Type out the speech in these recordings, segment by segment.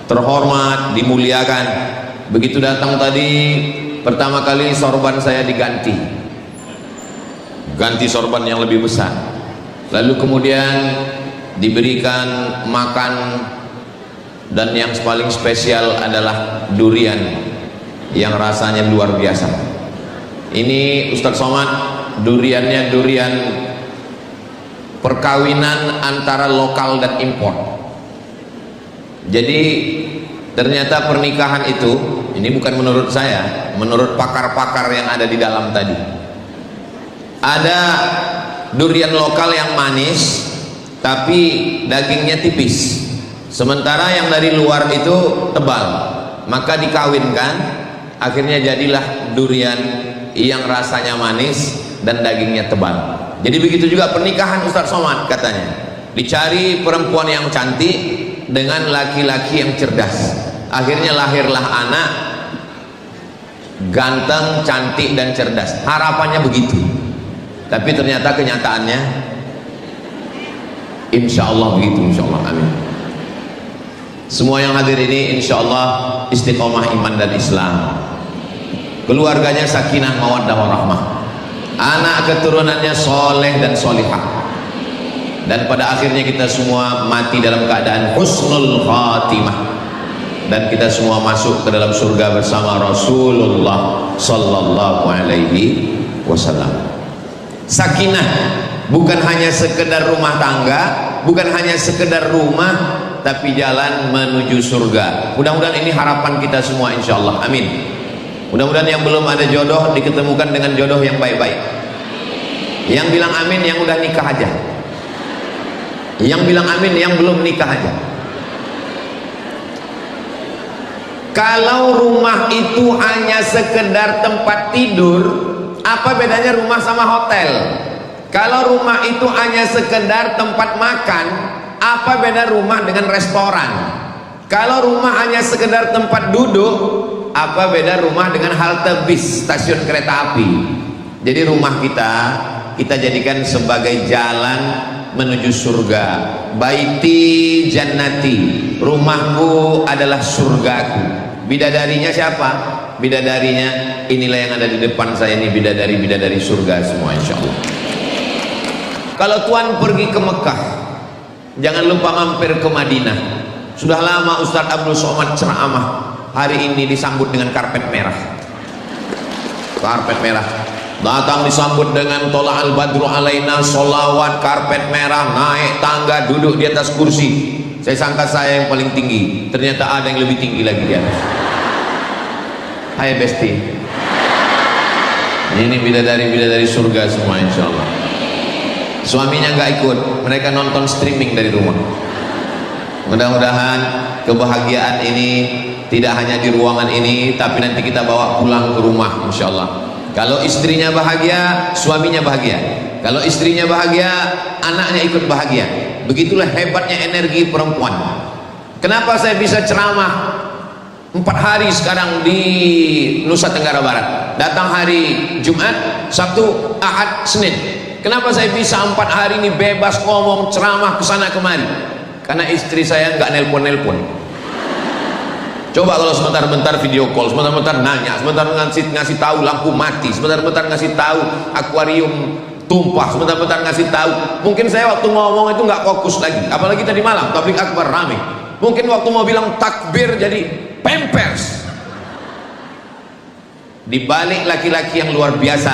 terhormat, dimuliakan. Begitu datang tadi, pertama kali sorban saya diganti, ganti sorban yang lebih besar. Lalu kemudian diberikan makan, dan yang paling spesial adalah durian yang rasanya luar biasa. Ini Ustadz Somad, duriannya durian perkawinan antara lokal dan impor. Jadi ternyata pernikahan itu, ini bukan menurut saya, menurut pakar-pakar yang ada di dalam tadi, ada durian lokal yang manis tapi dagingnya tipis, sementara yang dari luar itu tebal. Maka dikawinkan, akhirnya jadilah durian yang rasanya manis dan dagingnya tebal. Jadi begitu juga pernikahan Ustadz Somad katanya, dicari perempuan yang cantik dengan laki-laki yang cerdas. Akhirnya lahirlah anak ganteng, cantik dan cerdas. Harapannya begitu, tapi ternyata kenyataannya insya Allah begitu, insya Allah. Amin. Semua yang hadir ini insya Allah istiqomah iman dan Islam, keluarganya sakinah mawaddah warahmah, anak keturunannya soleh dan solihah, dan pada akhirnya kita semua mati dalam keadaan husnul khatimah, dan kita semua masuk ke dalam surga bersama Rasulullah sallallahu alaihi wasallam. Sakinah bukan hanya sekedar rumah tangga, bukan hanya sekedar rumah, tapi jalan menuju surga. Mudah-mudahan ini harapan kita semua insyaallah. Amin. Mudah-mudahan yang belum ada jodoh diketemukan dengan jodoh yang baik-baik. Yang bilang amin yang udah nikah aja. Yang bilang amin yang belum nikah aja. Kalau rumah itu hanya sekedar tempat tidur, apa bedanya rumah sama hotel? Kalau rumah itu hanya sekedar tempat makan, apa beda rumah dengan restoran? Kalau rumah hanya sekedar tempat duduk, apa beda rumah dengan halte bis, stasiun kereta api? Jadi rumah kita jadikan sebagai jalan menuju surga. Baiti jannati, rumahku adalah surgaku. Bidadarinya siapa? Bidadarinya inilah yang ada di depan saya ini, bidadari-bidadari surga semua insyaallah. Kalau tuan pergi ke Mekah, jangan lupa mampir ke Madinah. Sudah lama Ustadz Abdul Somad ceramah, hari ini disambut dengan karpet merah. Karpet merah. Datang disambut dengan tola al badru alaina, solawat, karpet merah, naik tangga, duduk di atas kursi. Saya sangka saya yang paling tinggi, ternyata ada yang lebih tinggi lagi di atas. Hai Besti, ini bidadari-bidadari surga semua insyaallah. Suaminya nggak ikut, mereka nonton streaming dari rumah. Mudah-mudahan kebahagiaan ini tidak hanya di ruangan ini, tapi nanti kita bawa pulang ke rumah insyaallah. Kalau istrinya bahagia, suaminya bahagia. Kalau istrinya bahagia, anaknya ikut bahagia. Begitulah hebatnya energi perempuan. Kenapa saya bisa ceramah 4 hari sekarang di Nusa Tenggara Barat? Datang hari Jumat, Sabtu, Ahad, Senin. Kenapa saya bisa 4 hari ini bebas ngomong, ceramah kesana kemari? Karena istri saya nggak nelpon-nelpon. Coba kalau sebentar-bentar video call, sebentar-bentar nanya, sebentar ngasih tahu lampu mati, sebentar-bentar ngasih tahu akuarium tumpah, sebentar-bentar ngasih tahu. Mungkin saya waktu ngomong itu nggak fokus lagi, apalagi tadi malam tablik akbar rame. Mungkin waktu mau bilang takbir jadi pampers. Di balik laki-laki yang luar biasa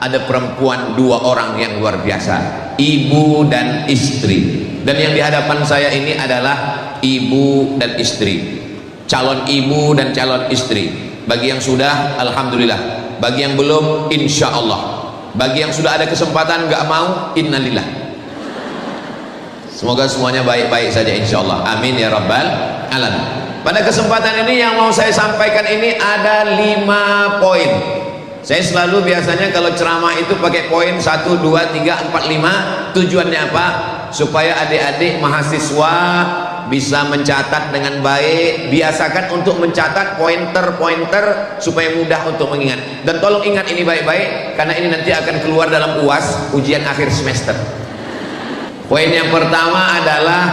ada perempuan 2 orang yang luar biasa, ibu dan istri. Dan yang di hadapan saya ini adalah ibu dan istri, calon ibu dan calon istri. Bagi yang sudah, alhamdulillah. Bagi yang belum, insya Allah. Bagi yang sudah ada kesempatan nggak mau, innalillah. Semoga semuanya baik-baik saja insya Allah. Amin ya rabbal alamin. Pada kesempatan ini yang mau saya sampaikan ini ada 5 poin. Saya selalu biasanya kalau ceramah itu pakai poin 1, 2, 3, 4, 5. Tujuannya apa? Supaya adik-adik mahasiswa bisa mencatat dengan baik. Biasakan untuk mencatat pointer-pointer supaya mudah untuk mengingat. Dan tolong ingat ini baik-baik, karena ini nanti akan keluar dalam UAS, ujian akhir semester. Poin yang pertama adalah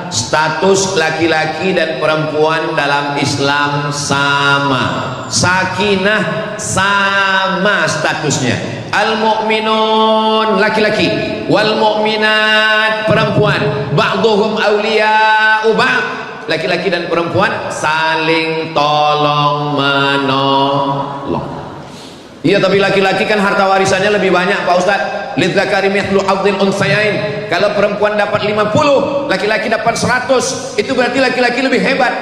status laki-laki dan perempuan dalam Islam sama. Sakinah sama statusnya. Al-mu'minun laki-laki, wal mu'minat perempuan, ba'dhuhum awliya'u ba'd. Laki-laki dan perempuan saling tolong menolong. Iya, tapi laki-laki kan harta warisannya lebih banyak Pak Ustaz. Lidzakari mithlu hadzil unthayain. Kalau perempuan dapat 50, laki-laki dapat 100. Itu berarti laki-laki lebih hebat.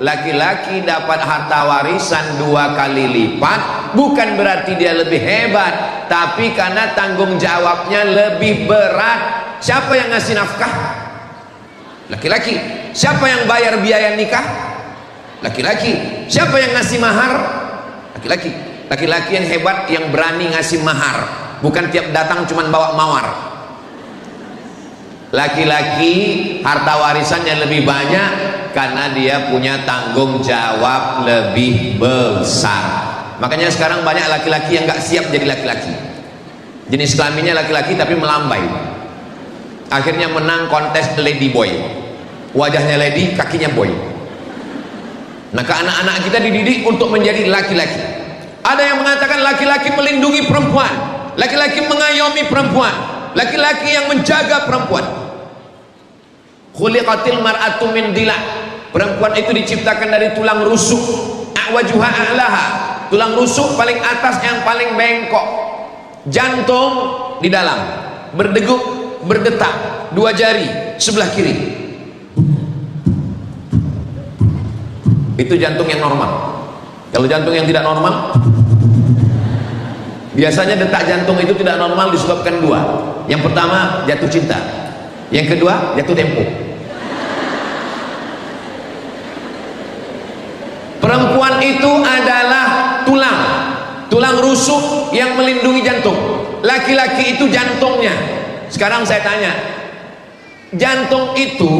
Laki-laki dapat harta warisan 2 kali lipat, bukan berarti dia lebih hebat, tapi karena tanggung jawabnya lebih berat. Siapa yang ngasih nafkah? Laki-laki. Siapa yang bayar biaya nikah? Laki-laki. Siapa yang ngasih mahar? Laki-laki. Laki-laki yang hebat, yang berani ngasih mahar, bukan tiap datang cuman bawa mawar. Laki-laki harta warisannya lebih banyak karena dia punya tanggung jawab lebih besar. Makanya sekarang banyak laki-laki yang gak siap jadi laki-laki. Jenis kelaminnya laki-laki tapi melambai. Akhirnya menang kontes lady boy. Wajahnya lady, kakinya boy. Maka anak-anak kita dididik untuk menjadi laki-laki. Ada yang mengatakan laki-laki melindungi perempuan, laki-laki mengayomi perempuan, laki-laki yang menjaga perempuan. Khuliqatil mar'atu min dila. Perempuan itu diciptakan dari tulang rusuk. A'wajuha a'laha. Tulang rusuk paling atas yang paling bengkok. Jantung di dalam, berdegup, berdetak, 2 jari sebelah kiri. Itu jantung yang normal. Kalau jantung yang tidak normal, biasanya detak jantung itu tidak normal disebabkan 2. Yang pertama jatuh cinta, yang kedua jatuh tempo. Perempuan itu adalah tulang rusuk yang melindungi jantung. Laki-laki itu jantungnya. Sekarang saya tanya, jantung itu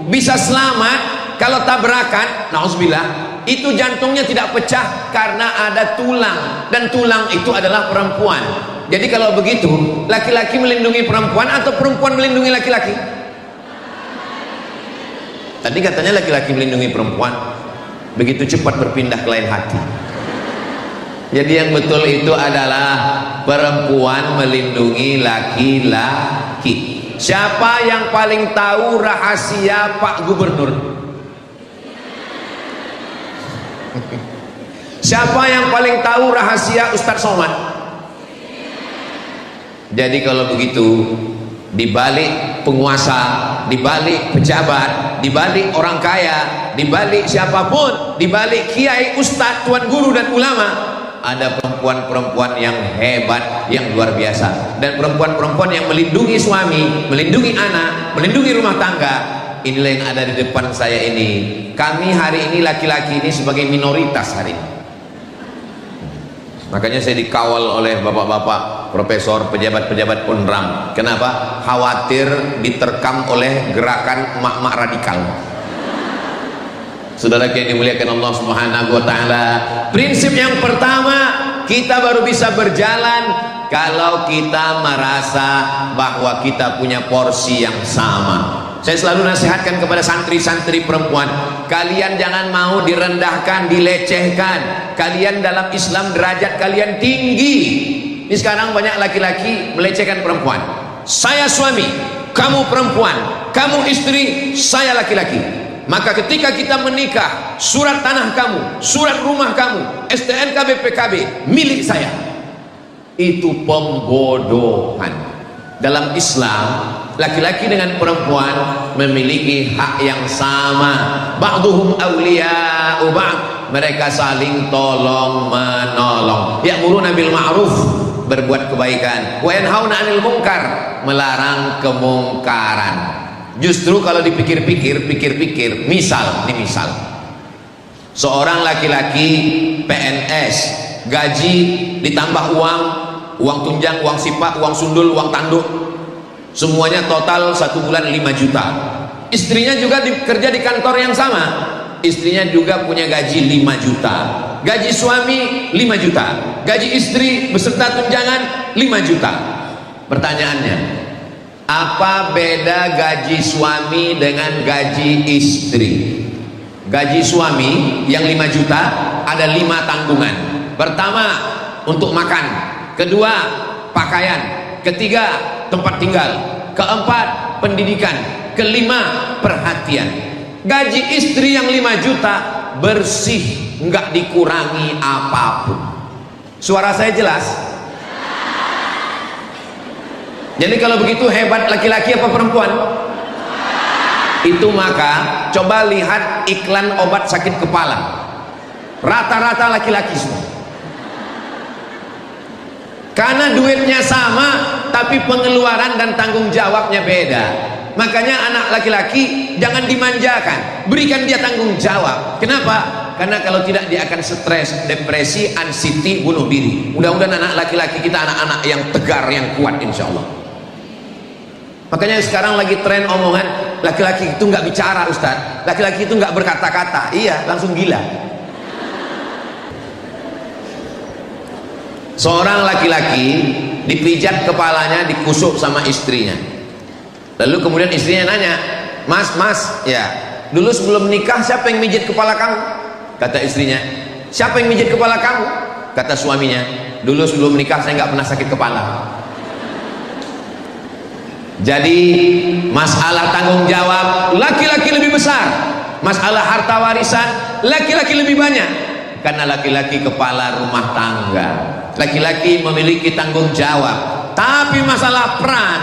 bisa selamat kalau tabrakan, na'udzubillah, itu jantungnya tidak pecah karena ada tulang, dan tulang itu adalah perempuan. Jadi kalau begitu, laki-laki melindungi perempuan atau perempuan melindungi laki-laki? Tadi katanya laki-laki melindungi perempuan, begitu cepat berpindah ke lain hati. Jadi yang betul itu adalah perempuan melindungi laki-laki. Siapa yang paling tahu rahasia Pak Gubernur? Siapa yang paling tahu rahasia Ustadz Somad? Jadi kalau begitu, dibalik penguasa, dibalik pejabat, dibalik orang kaya, dibalik siapapun, dibalik kiai, ustadz, tuan guru dan ulama, ada perempuan-perempuan yang hebat, yang luar biasa, dan perempuan-perempuan yang melindungi suami, melindungi anak, melindungi rumah tangga. Inilah yang ada di depan saya ini. Kami hari ini laki-laki ini sebagai minoritas hari ini. Makanya saya dikawal oleh bapak-bapak profesor, pejabat-pejabat UNRAM. Kenapa? Khawatir diterkam oleh gerakan emak-emak radikal. Saudara yang dimuliakan Allah Subhanahu wa taala, prinsip yang pertama, kita baru bisa berjalan kalau kita merasa bahwa kita punya porsi yang sama. Saya selalu nasihatkan kepada santri-santri perempuan, kalian jangan mau direndahkan, dilecehkan. Kalian dalam Islam derajat kalian tinggi. Ini sekarang banyak laki-laki melecehkan perempuan. Saya suami, kamu perempuan, kamu istri, saya laki-laki. Maka ketika kita menikah, surat tanah kamu, surat rumah kamu, STNK BPKB milik saya. Itu pembodohan. Dalam Islam, laki-laki dengan perempuan memiliki hak yang sama. Ba'duhum awliya'u ba'd. Mereka saling tolong menolong. Ya'muruna bil ma'ruf, berbuat kebaikan. Wa yanhauna 'anil munkar, melarang kemungkaran. Justru kalau dipikir-pikir, misal seorang laki-laki PNS, gaji ditambah uang tunjang, uang sipak, uang sundul, uang tanduk, semuanya total 1 bulan 5 juta. Istrinya juga kerja di kantor yang sama, istrinya juga punya gaji 5 juta. Gaji suami 5 juta, gaji istri beserta tunjangan 5 juta. Pertanyaannya, Apa beda gaji suami dengan gaji istri? Gaji suami yang 5 juta ada 5 tanggungan. Pertama, untuk makan. Kedua, pakaian. Ketiga, tempat tinggal. Keempat, pendidikan. Kelima, perhatian. Gaji istri yang 5 juta bersih, nggak dikurangi apapun. Suara saya jelas? Jadi kalau begitu hebat laki-laki apa perempuan? Itu maka coba lihat iklan obat sakit kepala. Rata-rata laki-laki semua. Karena duitnya sama, tapi pengeluaran dan tanggung jawabnya beda. Makanya anak laki-laki jangan dimanjakan, berikan dia tanggung jawab. Kenapa? Karena kalau tidak dia akan stres, depresi, anxiety, bunuh diri. Mudah-mudahan anak laki-laki kita anak-anak yang tegar, yang kuat insya Allah. Makanya sekarang lagi tren omongan laki-laki itu nggak bicara, Ustaz. Laki-laki itu nggak berkata-kata. Iya, langsung gila. Seorang laki-laki dipijat kepalanya, dikusuk sama istrinya. Lalu kemudian istrinya nanya, Mas, ya, dulu sebelum nikah siapa yang mijit kepala kamu? Kata istrinya. Siapa yang mijit kepala kamu? Kata suaminya. Dulu sebelum nikah saya nggak pernah sakit kepala. Jadi masalah tanggung jawab laki-laki lebih besar, masalah harta warisan laki-laki lebih banyak, karena laki-laki kepala rumah tangga, laki-laki memiliki tanggung jawab. Tapi masalah peran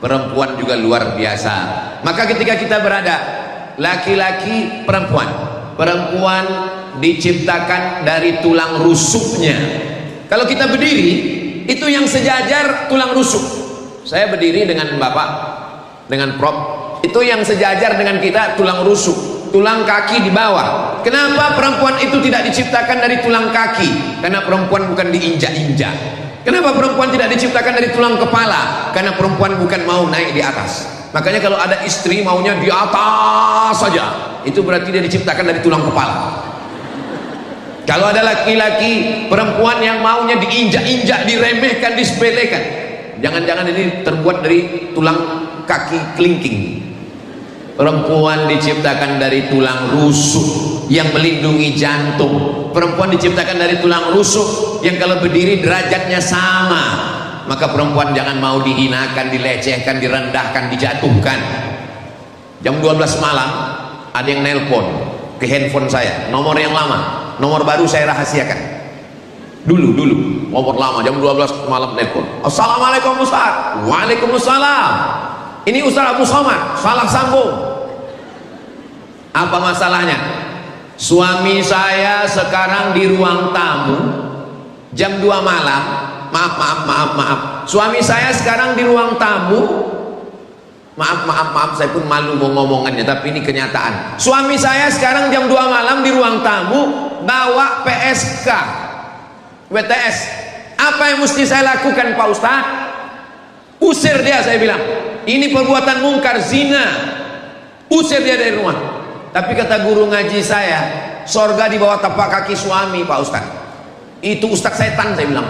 perempuan juga luar biasa. Maka ketika kita berada laki-laki perempuan diciptakan dari tulang rusuknya. Kalau kita berdiri itu yang sejajar tulang rusuk. Saya berdiri dengan Bapak, dengan Prof, itu yang sejajar dengan kita tulang rusuk, tulang kaki di bawah. Kenapa perempuan itu tidak diciptakan dari tulang kaki? Karena perempuan bukan diinjak-injak. Kenapa perempuan tidak diciptakan dari tulang kepala? Karena perempuan bukan mau naik di atas. Makanya kalau ada istri maunya di atas saja, itu berarti dia diciptakan dari tulang kepala. Kalau ada laki-laki perempuan yang maunya diinjak-injak, diremehkan, disepelekan, jangan-jangan ini terbuat dari tulang kaki kelingking. Perempuan diciptakan dari tulang rusuk yang melindungi jantung. Perempuan diciptakan dari tulang rusuk yang kalau berdiri derajatnya sama. Maka perempuan jangan mau dihinakan, dilecehkan, direndahkan, dijatuhkan. Jam 12 malam ada yang nelpon ke handphone saya, nomor yang lama, nomor baru saya rahasiakan. Dulu nomor lama, jam 12 malam nelpon. Assalamualaikum Ustaz. Waalaikumsalam. Ini Ustaz Abu Somad, salah sambung. Apa masalahnya? Suami saya sekarang di ruang tamu jam 2 malam. Maaf. Suami saya sekarang di ruang tamu. Maaf, saya pun malu mau ngomongannya, tapi ini kenyataan. Suami saya sekarang jam 2 malam di ruang tamu bawa PSK WTS. Apa yang mesti saya lakukan Pak Ustaz? Usir dia, saya bilang. Ini perbuatan mungkar, zina. Usir dia dari rumah. Tapi kata guru ngaji saya, sorga di bawah tapak kaki suami Pak Ustaz. Itu Ustaz setan, saya bilang.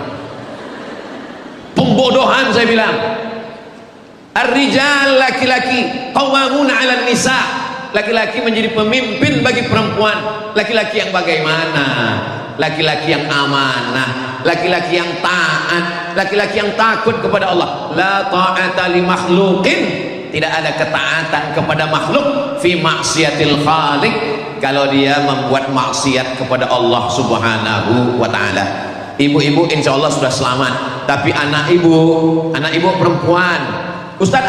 Pembodohan, saya bilang. Ar-rijal, laki-laki, qawwamuna 'alan nisa. Laki-laki menjadi pemimpin bagi perempuan. Laki-laki yang bagaimana? Laki-laki yang amanah, laki-laki yang taat, laki-laki yang takut kepada Allah. La ta'ata li makhluqin, tidak ada ketaatan kepada makhluk fi maksiatil khaliq, kalau dia membuat maksiat kepada Allah Subhanahu wa taala. Ibu-ibu insya Allah sudah selamat, tapi anak ibu perempuan. Ustaz,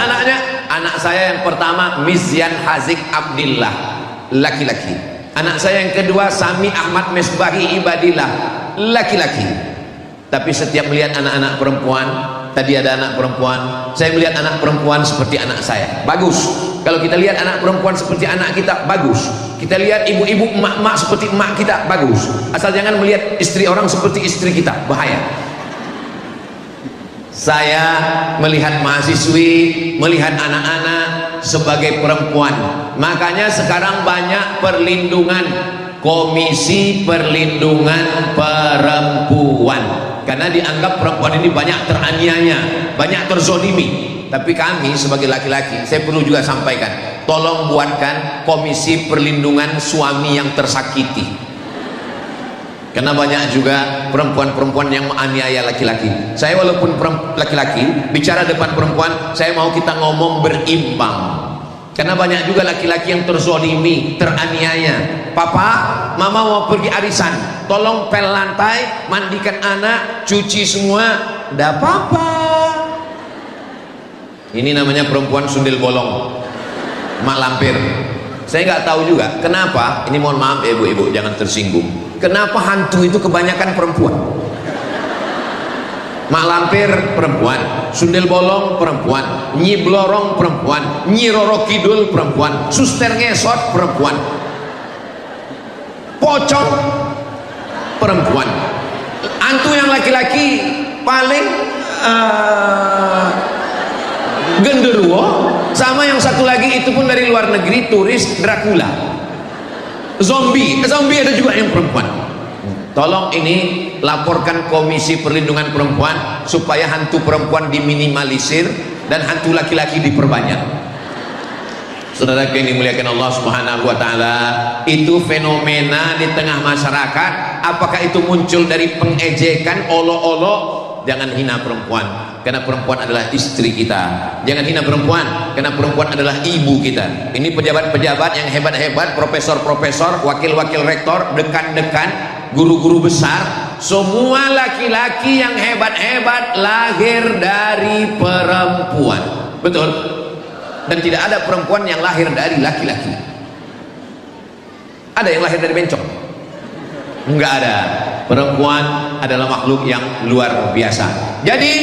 anak saya yang pertama Mizyan Hazik Abdillah, laki-laki. Anak saya yang kedua Sami Ahmad Mesbahi Ibadillah, laki-laki. Tapi setiap melihat anak-anak perempuan, tadi ada anak perempuan, saya melihat anak perempuan seperti anak saya, bagus. Kalau kita lihat anak perempuan seperti anak kita, bagus. Kita lihat ibu-ibu, emak-emak seperti emak kita, bagus. Asal jangan melihat istri orang seperti istri kita, bahaya. Saya melihat mahasiswi, melihat anak-anak sebagai perempuan. Makanya sekarang banyak perlindungan, Komisi Perlindungan Perempuan, karena dianggap perempuan ini banyak teraniaya, banyak terzolimi. Tapi kami sebagai laki-laki, saya perlu juga sampaikan, tolong buatkan komisi perlindungan suami yang tersakiti. Karena banyak juga perempuan-perempuan yang menganiaya laki-laki. Saya walaupun laki-laki, bicara depan perempuan, saya mau kita ngomong berimbang. Karena banyak juga laki-laki yang terzolimi, teraniaya. Papa, mama mau pergi arisan, tolong pel lantai, mandikan anak, cuci semua. Nggak apa-apa. Ini namanya perempuan sundel bolong, mak lampir. Saya nggak tahu juga kenapa. Ini mohon maaf ibu-ibu, jangan tersinggung. Kenapa hantu itu kebanyakan perempuan? Mak lampir perempuan, sundel bolong perempuan, nyi blorong perempuan, nyi roro kidul perempuan, suster ngesot perempuan, pocong perempuan. Hantu yang laki-laki paling genderuwo, sama yang satu lagi itu pun dari luar negeri, turis Dracula, zombie ada juga yang perempuan. Tolong ini laporkan Komisi Perlindungan Perempuan supaya hantu perempuan diminimalisir dan hantu laki-laki diperbanyak. Saudara yang dimuliakan Allah Subhanahu wa taala, itu fenomena di tengah masyarakat. Apakah itu muncul dari pengejekan, olok-olok? Jangan hina perempuan, karena perempuan adalah istri kita. Jangan hina perempuan, karena perempuan adalah ibu kita. Ini pejabat-pejabat yang hebat-hebat, profesor-profesor, wakil-wakil rektor, dekan-dekan, guru-guru besar, semua laki-laki yang hebat-hebat lahir dari perempuan. Betul? Dan tidak ada perempuan yang lahir dari laki-laki. Ada yang lahir dari bencong? Enggak ada. Perempuan adalah makhluk yang luar biasa. Jadi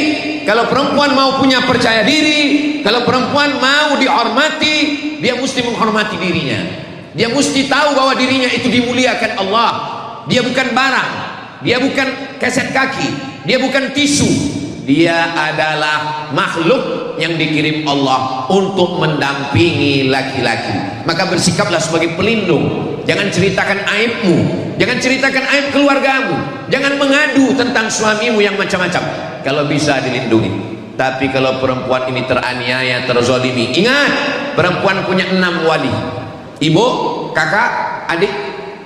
kalau perempuan mau punya percaya diri, kalau perempuan mau dihormati, dia mesti menghormati dirinya. Dia mesti tahu bahwa dirinya itu dimuliakan Allah. Dia bukan barang, dia bukan keset kaki, dia bukan tisu. Dia adalah makhluk yang dikirim Allah untuk mendampingi laki-laki. Maka bersikaplah sebagai pelindung. Jangan ceritakan aibmu, jangan ceritakan aib keluargamu, jangan mengadu tentang suamimu yang macam-macam. Kalau bisa dilindungi. Tapi kalau perempuan ini teraniaya, terzolimi, ingat, perempuan punya 6 wali. Ibu, kakak, adik,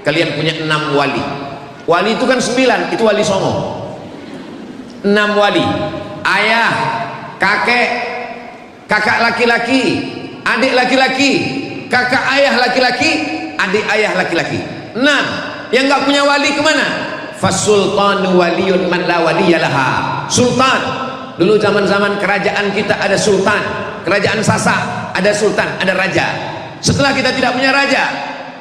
kalian punya 6 wali. Wali itu kan 9, itu wali songo. 6 wali. Ayah, kakek, kakak laki-laki, adik laki-laki, kakak ayah laki-laki, adik ayah laki-laki. 6. Yang nggak punya wali kemana? Fasultanu waliyun man la waliyalaha. Sultan. Dulu zaman-zaman kerajaan kita ada sultan, kerajaan Sasak ada sultan, ada raja. Setelah kita tidak punya raja,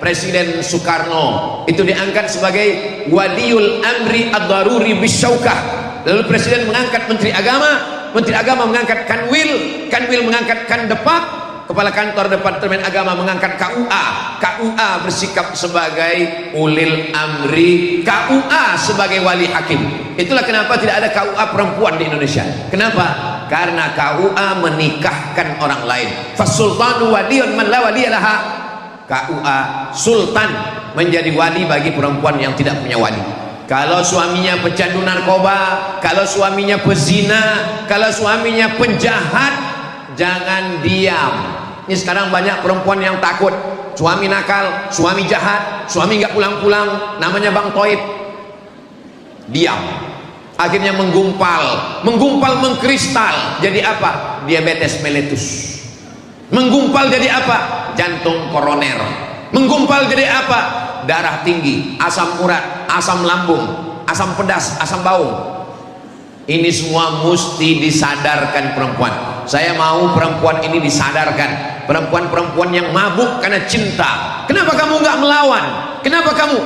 Presiden Soekarno itu diangkat sebagai waliul amri ad-daruri bisyaukah. Lalu Presiden mengangkat Menteri Agama mengangkat Kanwil mengangkat Kandepak, Kepala Kantor Departemen Agama mengangkat KUA bersikap sebagai ulil amri, KUA sebagai wali hakim. Itulah kenapa tidak ada KUA perempuan di Indonesia. Kenapa? Karena KUA menikahkan orang lain. Fasultanu waliyun man la waliyalaha. KUA sultan menjadi wali bagi perempuan yang tidak punya wali. Kalau suaminya pecandu narkoba, kalau suaminya pezina, kalau suaminya penjahat, jangan diam. Ini sekarang banyak perempuan yang takut, suami nakal, suami jahat, suami nggak pulang-pulang, namanya Bang Toib. Diam. Akhirnya menggumpal, mengkristal. Jadi apa? Diabetes mellitus. Menggumpal jadi apa? Jantung koroner. Menggumpal jadi apa? Darah tinggi, asam urat, asam lambung, asam pedas, asam bau. Ini semua mesti disadarkan perempuan. Saya mau perempuan ini disadarkan. Perempuan-perempuan yang mabuk karena cinta. Kenapa kamu nggak melawan? Kenapa kamu?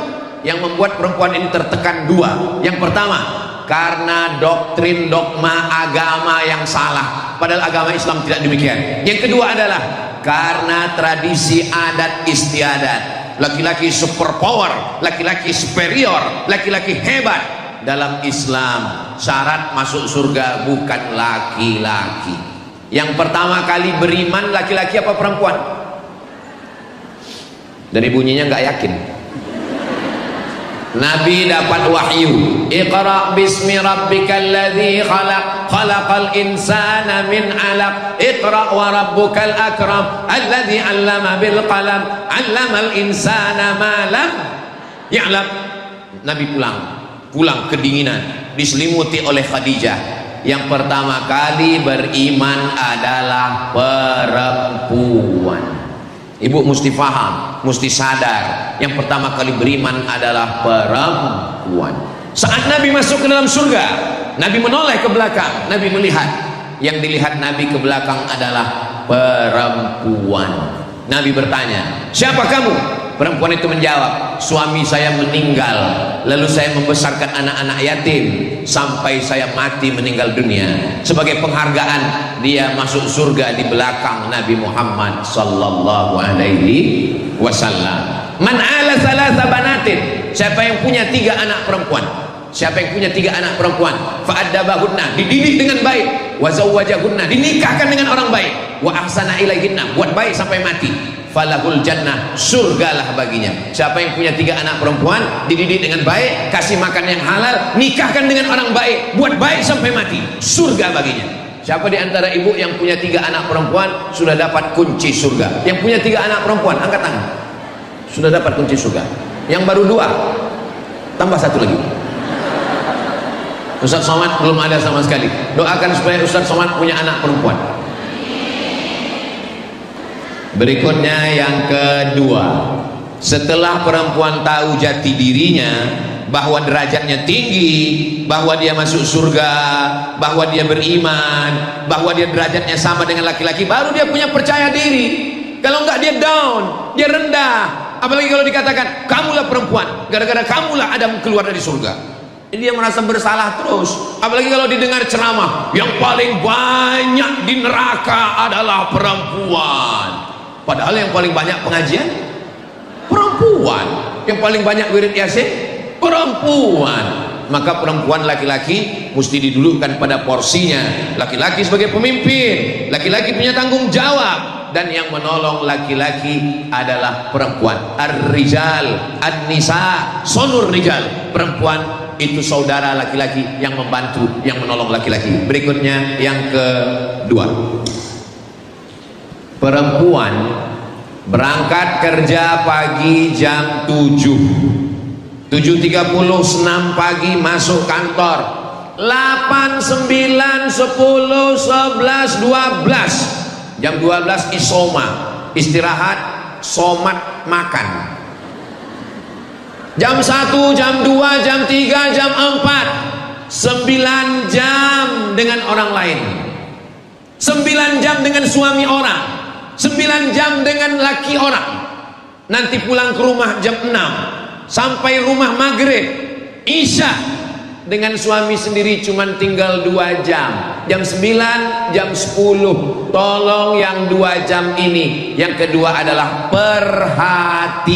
Yang membuat perempuan ini tertekan 2. Yang pertama, karena doktrin dogma agama yang salah. Padahal agama Islam tidak demikian. Yang kedua adalah karena tradisi adat istiadat. Laki-laki super power, laki-laki superior, laki-laki hebat. Dalam Islam syarat masuk surga bukan laki-laki. Yang pertama kali beriman laki-laki apa perempuan? Dari bunyinya nggak yakin. Nabi dapat wahyu, Iqra bismi rabbikal ladzi khalaq. khalaqal insana min 'alaq, iqra wa rabbukal akram alladzi 'allama bil qalam 'allamal insana ma lam ya'lam. Nabi pulang kedinginan, diselimuti oleh Khadijah. Yang pertama kali beriman adalah perempuan. Ibu mesti paham, mesti sadar, yang pertama kali beriman adalah perempuan. Saat Nabi masuk ke dalam surga, Nabi menoleh ke belakang, Nabi melihat, yang dilihat Nabi ke belakang adalah perempuan. Nabi bertanya, siapa kamu? Perempuan itu menjawab, suami saya meninggal, lalu saya membesarkan anak-anak yatim sampai saya mati meninggal dunia. Sebagai penghargaan, dia masuk surga di belakang Nabi Muhammad sallallahu alaihi wasallam. Man ala salasa banatin, siapa yang punya 3 anak perempuan, siapa yang punya 3 anak perempuan, fa'addabahunna, dididik dengan baik, wa zawwajahunna, dinikahkan dengan orang baik, wa ahsana ilaihinna, buat baik sampai mati, falahul jannah, surgalah baginya. Siapa yang punya 3 anak perempuan, dididik dengan baik, kasih makan yang halal, nikahkan dengan orang baik, buat baik sampai mati, surga baginya. Siapa di antara ibu yang punya 3 anak perempuan sudah dapat kunci surga? Yang punya 3 anak perempuan, angkat tangan. Sudah dapat kunci surga. Yang baru 2, tambah 1 lagi. Ustaz Somad belum ada sama sekali. Doakan supaya Ustaz Somad punya anak perempuan. Berikutnya yang kedua, setelah perempuan tahu jati dirinya, bahwa derajatnya tinggi, bahwa dia masuk surga, bahwa dia beriman, bahwa dia derajatnya sama dengan laki-laki, baru dia punya percaya diri. Kalau enggak dia down, dia rendah. Apalagi kalau dikatakan kamulah perempuan, gara-gara kamulah Adam keluar dari surga, dia merasa bersalah terus. Apalagi kalau didengar ceramah, yang paling banyak di neraka adalah perempuan. Padahal yang paling banyak pengajian perempuan, yang paling banyak wirid yasin perempuan. Maka perempuan laki-laki mesti didulukan pada porsinya. Laki-laki sebagai pemimpin, laki-laki punya tanggung jawab, dan yang menolong laki-laki adalah perempuan. Ar-rijal, an-nisa, sonur rijal. Perempuan itu saudara laki-laki yang membantu, yang menolong laki-laki. Berikutnya yang kedua, perempuan berangkat kerja pagi jam 7.30, senam pagi masuk kantor, 8, 9, 10, 11, 12, jam 12 isoma, istirahat, somat, makan. Jam 1, jam 2, jam 3, jam 4, 9 jam dengan orang lain, 9 jam dengan suami orang, 9 jam dengan laki orang. Nanti pulang ke rumah jam 6, sampai rumah maghrib, isya, dengan suami sendiri cuman tinggal 2 jam. Jam 9, jam 10. Tolong yang 2 jam ini. Yang kedua adalah perhatian.